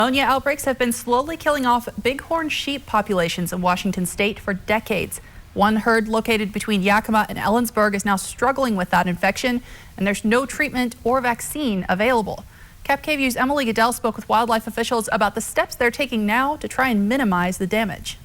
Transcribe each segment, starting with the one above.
Pneumonia outbreaks have been slowly killing off bighorn sheep populations in Washington state for decades. One herd located between Yakima and Ellensburg is now struggling with that infection, and there's no treatment or vaccine available. KVU's Emily Goodell spoke with wildlife officials about the steps they're taking now to try and minimize the damage.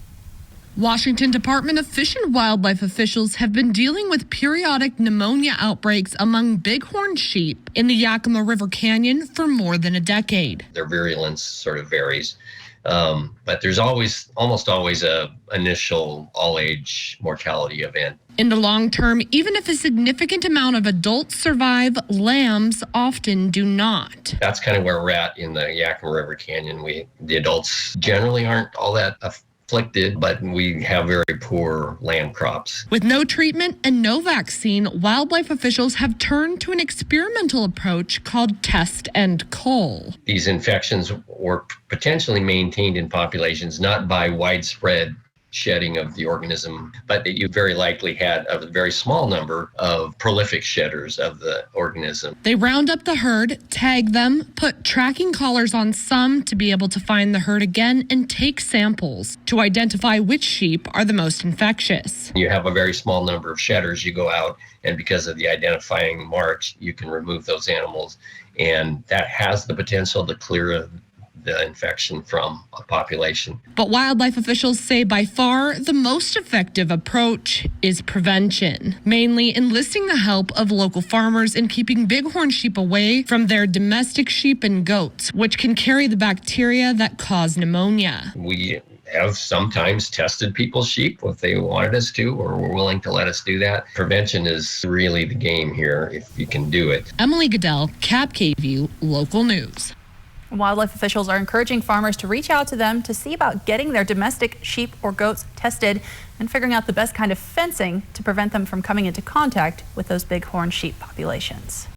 Washington Department of Fish and Wildlife officials have been dealing with periodic pneumonia outbreaks among bighorn sheep in the Yakima River Canyon for more than a decade. Their virulence sort of varies, but there's almost always a initial all-age mortality event. In the long term, even if a significant amount of adults survive, lambs often do not. That's kind of where we're at in the Yakima River Canyon. The adults generally aren't all that afflicted, but we have very poor lamb crops. With no treatment and no vaccine, wildlife officials have turned to an experimental approach called test and cull. These infections were potentially maintained in populations not by widespread shedding of the organism, but that you very likely had a very small number of prolific shedders of the organism. They round up the herd, tag them, put tracking collars on some to be able to find the herd again, and take samples to identify which sheep are the most infectious. You have a very small number of shedders, you go out, and because of the identifying marks, you can remove those animals, and that has the potential to clear the infection from a population. But wildlife officials say by far the most effective approach is prevention, mainly enlisting the help of local farmers in keeping bighorn sheep away from their domestic sheep and goats, which can carry the bacteria that cause pneumonia. We have sometimes tested people's sheep if they wanted us to, or were willing to let us do that. Prevention is really the game here if you can do it. Emily Goodell, KVU Local News. Wildlife officials are encouraging farmers to reach out to them to see about getting their domestic sheep or goats tested and figuring out the best kind of fencing to prevent them from coming into contact with those bighorn sheep populations.